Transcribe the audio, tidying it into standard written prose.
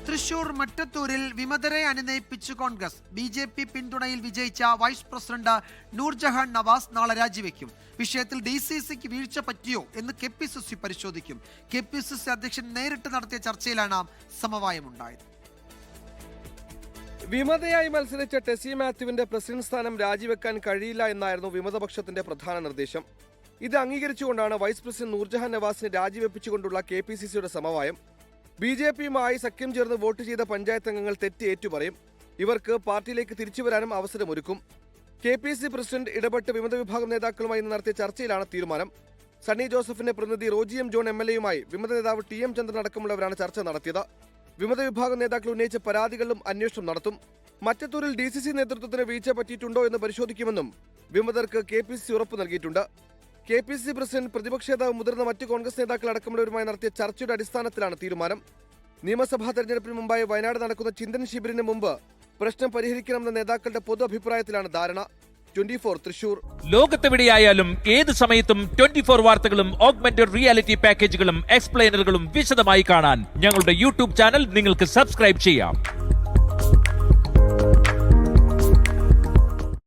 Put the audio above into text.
Thrissur മറ്റത്തൂരിൽ വിമതരെ അനുനയിപ്പിച്ച് Congress. BJP പിന്തുണയിൽ വിജയിച്ച vice president Nurjahan Nawaz നാളെ രാജിവെക്കും. വിഷയത്തിൽ DCCക്ക് വീഴ്ച പറ്റിയോ എന്ന് KPCC പരിശോധിക്കും. KPCC അധ്യക്ഷൻ നേരിട്ട് നടത്തിയ ചർച്ചയിലാണ് സമവായമുണ്ടായത്. വിമതയായി മത്സരിച്ച ടെസി മാത്യുവിന്റെ പ്രസിഡന്റ് സ്ഥാനം രാജിവെക്കാൻ കഴിയില്ല എന്നായിരുന്നു വിമതപക്ഷത്തിന്റെ പ്രധാന നിർദ്ദേശം. ഇത് അംഗീകരിച്ചുകൊണ്ടാണ് വൈസ് പ്രസിഡന്റ് നൂർജഹാൻ നവാസിനെ രാജിവെപ്പിച്ചുകൊണ്ടുള്ള KPCCയുടെ സമവായം. BJPയുമായി സഖ്യം ചേർന്ന് വോട്ട് ചെയ്ത പഞ്ചായത്ത് അംഗങ്ങൾ തെറ്റ് ഏറ്റുപറയും. ഇവർക്ക് പാർട്ടിയിലേക്ക് തിരിച്ചുവരാനും അവസരമൊരുക്കും. KPCC പ്രസിഡന്റ് ഇടപെട്ട് വിമത വിഭാഗം നേതാക്കളുമായി നടത്തിയ ചർച്ചയിലാണ് തീരുമാനം. സണ്ണി ജോസഫിന്റെ പ്രതിനിധി റോജി M. ജോൺ MLAയുമായി വിമത നേതാവ് TM ചന്ദ്രൻ അടക്കമുള്ളവരാണ് ചർച്ച നടത്തിയത്. വിമത വിഭാഗം നേതാക്കൾ ഉന്നയിച്ച പരാതികളിലും അന്വേഷണം നടത്തും. മറ്റത്തൂരിൽ DCC നേതൃത്വത്തിന് വീഴ്ച പറ്റിയിട്ടുണ്ടോ എന്ന് പരിശോധിക്കുമെന്നും വിമതർക്ക് KPCC ഉറപ്പ് നൽകിയിട്ടുണ്ട്. KPCC പ്രസിഡന്റ്, പ്രതിപക്ഷ നേതാവ്, മുതിർന്ന മറ്റ് കോൺഗ്രസ് നേതാക്കൾ അടക്കമുള്ളവരുമായി നടത്തിയ ചർച്ചയുടെ അടിസ്ഥാനത്തിലാണ് തീരുമാനം. നിയമസഭാ തെരഞ്ഞെടുപ്പിന് മുമ്പായി വയനാട് നടക്കുന്ന ചിന്തൻ ശിബിരിന് മുമ്പ് പ്രശ്നം പരിഹരിക്കണമെന്ന നേതാക്കളുടെ പൊതു അഭിപ്രായത്തിലാണ് ധാരണ. 24 തൃശൂർ. ലോകത്തെവിടെയായാലും ഏത് സമയത്തും 24 വാർത്തകളും ഓഗ്മെന്റഡ് റിയാലിറ്റി പാക്കേജുകളും എക്സ്പ്ലെയിനറുകളും വിശദമായി കാണാൻ ഞങ്ങളുടെ YouTube ചാനൽ നിങ്ങൾക്ക് സബ്സ്ക്രൈബ് ചെയ്യാം.